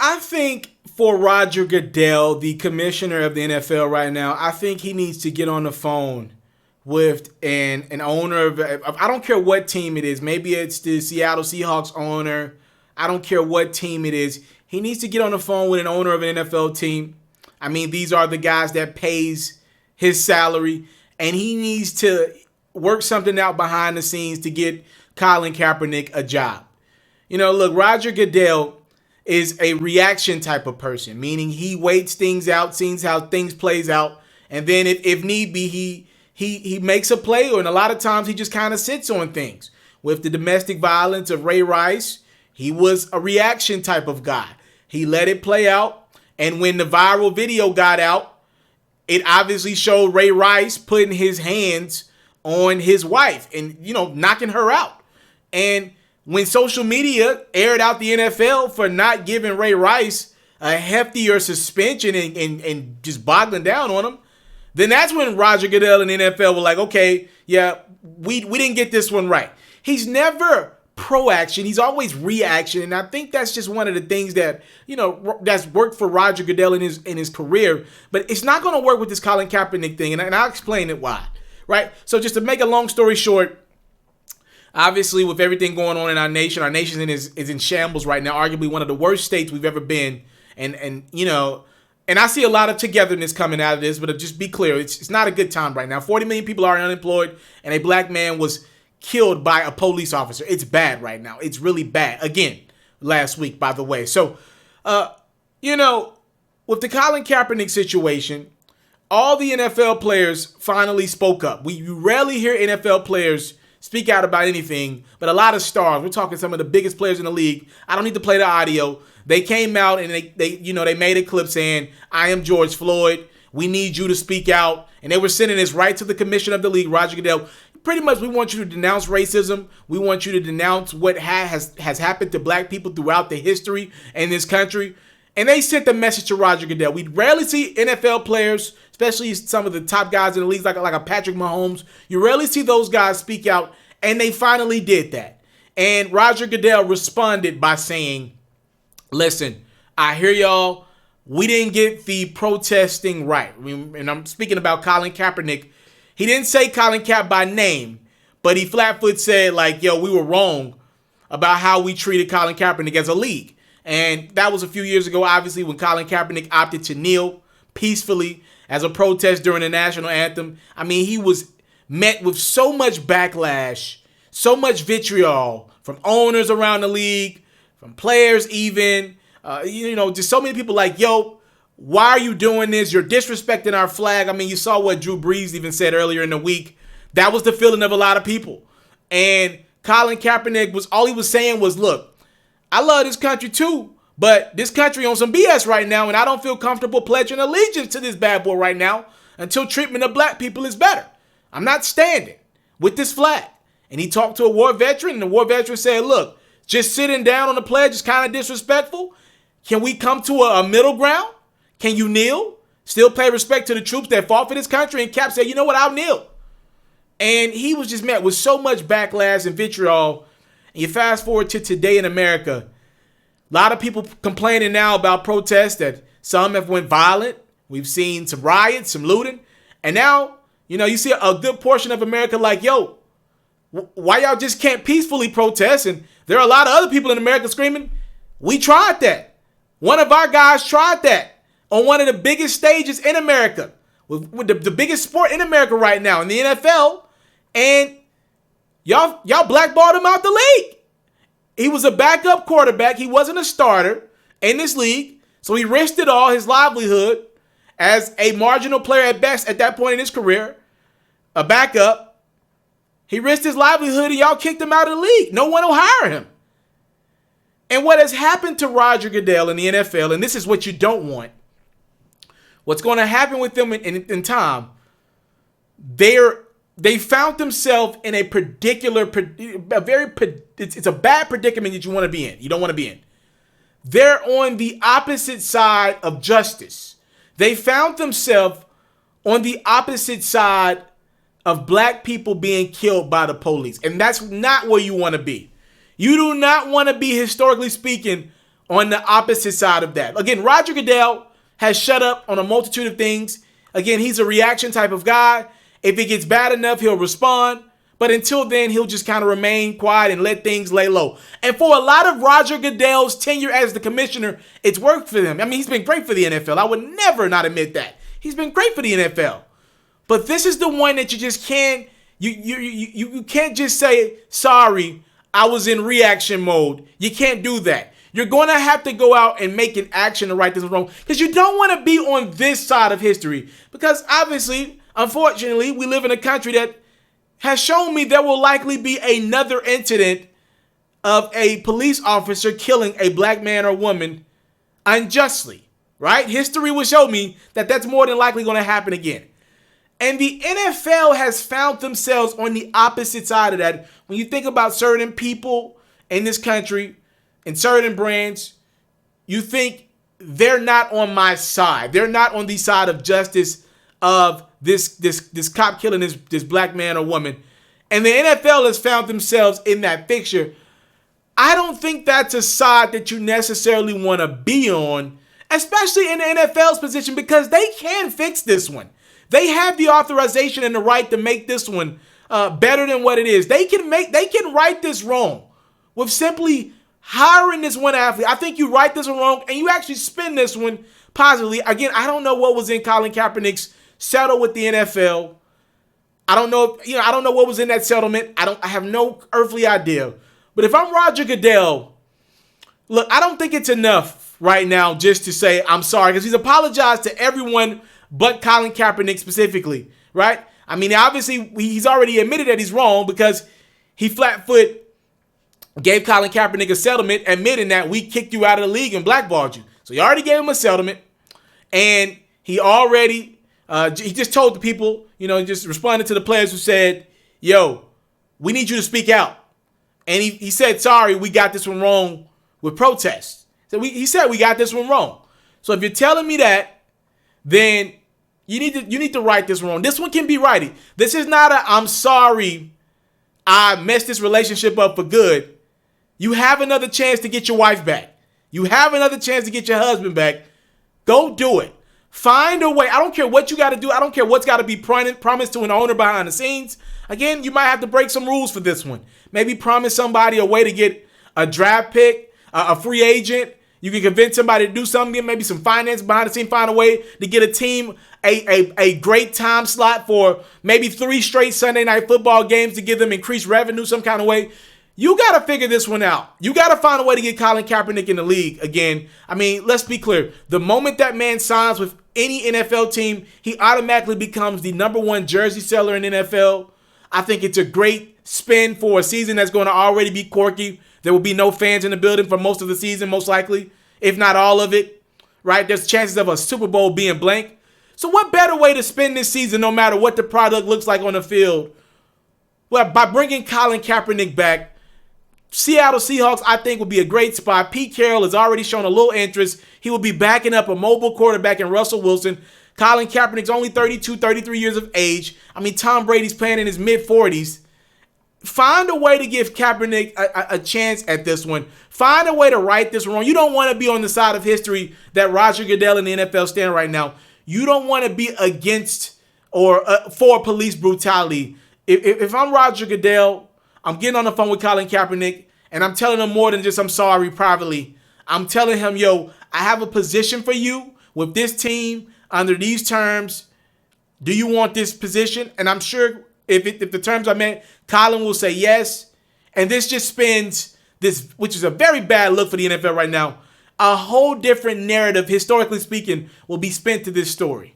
I think for Roger Goodell, the commissioner of the NFL right now, I think he needs to get on the phone with an owner of, I don't care what team it is. Maybe it's the Seattle Seahawks owner. I don't care what team it is. He needs to get on the phone with an owner of an NFL team. I mean, these are the guys that pays his salary, and he needs to work something out behind the scenes to get Colin Kaepernick a job. You know, look, Roger Goodell is a reaction type of person, meaning he waits things out, sees how things plays out, and then if need be, he makes a play, and a lot of times he just kind of sits on things. With the domestic violence of Ray Rice, he was a reaction type of guy. He let it play out, and when the viral video got out, it obviously showed Ray Rice putting his hands on his wife and, you know, knocking her out. And when social media aired out the NFL for not giving Ray Rice a heftier suspension and just boggling down on him, then that's when Roger Goodell and the NFL were like, okay, yeah, we didn't get this one right. He's never pro-action. He's always reaction. And I think that's just one of the things that, you know, that's worked for Roger Goodell in his career. But it's not going to work with this Colin Kaepernick thing. And I'll explain it why. Right? So just to make a long story short, obviously, with everything going on in our nation is in shambles right now, arguably one of the worst states we've ever been. And you know, and I see a lot of togetherness coming out of this, but just be clear, it's not a good time right now. 40 million people are unemployed, and a black man was killed by a police officer. It's bad right now. It's really bad. Again, last week, by the way. So, you know, with the Colin Kaepernick situation, all the NFL players finally spoke up. You rarely hear NFL players speak out about anything, but a lot of stars, we're talking some of the biggest players in the league. I don't need to play the audio. They came out and they made a clip saying, I am George Floyd. We need you to speak out. And they were sending this right to the commissioner of the league, Roger Goodell. Pretty much, we want you to denounce racism. We want you to denounce what has happened to black people throughout the history in this country. And they sent the message to Roger Goodell. We rarely see NFL players, especially some of the top guys in the league, like a Patrick Mahomes. You rarely see those guys speak out, and they finally did that. And Roger Goodell responded by saying, listen, I hear y'all. We didn't get the protesting right. And I'm speaking about Colin Kaepernick. He didn't say Colin Kaepernick by name, but he flat-foot said, like, yo, we were wrong about how we treated Colin Kaepernick as a league. And that was a few years ago, obviously, when Colin Kaepernick opted to kneel peacefully as a protest during the national anthem. I mean, he was met with so much backlash, so much vitriol from owners around the league, from players even, just so many people like, yo, why are you doing this? You're disrespecting our flag. I mean, you saw what Drew Brees even said earlier in the week. That was the feeling of a lot of people. And Colin Kaepernick all he was saying was, look, I love this country too, but this country on some BS right now, and I don't feel comfortable pledging allegiance to this bad boy right now until treatment of black people is better. I'm not standing with this flag. And he talked to a war veteran, and the war veteran said, look, just sitting down on the pledge is kind of disrespectful. Can we come to a middle ground? Can you kneel? Still pay respect to the troops that fought for this country? And Cap said, you know what, I'll kneel. And he was just met with so much backlash and vitriol. And you fast forward to today in America, a lot of people complaining now about protests that some have went violent. We've seen some riots, some looting. And now, you see a good portion of America like, yo, why y'all just can't peacefully protest? And there are a lot of other people in America screaming, we tried that. One of our guys tried that on one of the biggest stages in America, with the biggest sport in America right now, in the NFL. And y'all blackballed him out the league. He was a backup quarterback. He wasn't a starter in this league. So he risked it all, his livelihood, as a marginal player at best at that point in his career, a backup. He risked his livelihood and y'all kicked him out of the league. No one will hire him. And what has happened to Roger Goodell in the NFL, and this is what you don't want, what's going to happen with them in time, they found themselves in it's a bad predicament that you want to be in. You don't want to be in. They're on the opposite side of justice. They found themselves on the opposite side of black people being killed by the police. And that's not where you want to be. You do not want to be, historically speaking, on the opposite side of that. Again, Roger Goodell has shut up on a multitude of things. Again, he's a reaction type of guy. If it gets bad enough, he'll respond. But until then, he'll just kind of remain quiet and let things lay low. And for a lot of Roger Goodell's tenure as the commissioner, it's worked for them. I mean, he's been great for the NFL. I would never not admit that. He's been great for the NFL. But this is the one that you just can't, you can't just say, sorry, I was in reaction mode. You can't do that. You're going to have to go out and make an action to right this wrong, because you don't want to be on this side of history. Because obviously, unfortunately, we live in a country that has shown me there will likely be another incident of a police officer killing a black man or woman unjustly, right? History will show me that that's more than likely going to happen again. And the NFL has found themselves on the opposite side of that. When you think about certain people in this country and certain brands, you think they're not on my side. They're not on the side of justice of this cop killing this black man or woman. And the NFL has found themselves in that picture. I don't think that's a side that you necessarily want to be on, especially in the NFL's position, because they can fix this one. They have the authorization and the right to make this one better than what it is. They can right this wrong with simply hiring this one athlete. I think you right this one wrong and you actually spin this one positively. Again, I don't know what was in Colin Kaepernick's settle with the NFL. I don't know what was in that settlement. I have no earthly idea. But if I'm Roger Goodell, look, I don't think it's enough right now just to say I'm sorry, because he's apologized to everyone but Colin Kaepernick specifically, right? I mean, obviously he's already admitted that he's wrong, because he flat-foot gave Colin Kaepernick a settlement admitting that we kicked you out of the league and blackballed you. So he already gave him a settlement, and he already he just told the people, just responded to the players who said, yo, we need you to speak out. And he said, sorry, we got this one wrong with protests. So he said we got this one wrong. So if you're telling me that, then you need to right this wrong. This one can be righted. This is not I'm sorry, I messed this relationship up for good. You have another chance to get your wife back. You have another chance to get your husband back. Go do it. Find a way. I don't care what you got to do. I don't care what's got to be promised to an owner behind the scenes. Again, you might have to break some rules for this one. Maybe promise somebody a way to get a draft pick, a free agent. You can convince somebody to do something, maybe some finance behind the scene, find a way to get a team a great time slot for maybe 3 straight Sunday night football games to give them increased revenue some kind of way. You got to figure this one out. You got to find a way to get Colin Kaepernick in the league again. I mean, let's be clear. The moment that man signs with any NFL team, he automatically becomes the #1 jersey seller in NFL. I think it's a great spin for a season that's going to already be quirky. There will be no fans in the building for most of the season, most likely, if not all of it, right? There's chances of a Super Bowl being blank. So what better way to spend this season, no matter what the product looks like on the field? Well, by bringing Colin Kaepernick back, Seattle Seahawks, I think, will be a great spot. Pete Carroll has already shown a little interest. He will be backing up a mobile quarterback in Russell Wilson. Colin Kaepernick's only 32, 33 years of age. I mean, Tom Brady's playing in his mid-40s. Find a way to give Kaepernick a chance at this one. Find a way to right this wrong. You don't want to be on the side of history that Roger Goodell and the NFL stand right now. You don't want to be against or for police brutality. If I'm Roger Goodell, I'm getting on the phone with Colin Kaepernick, and I'm telling him more than just I'm sorry privately. I'm telling him, yo, I have a position for you with this team under these terms. Do you want this position? And I'm sure if the terms are met, Colin will say yes. And this just spins this, which is a very bad look for the NFL right now. A whole different narrative, historically speaking, will be spent to this story.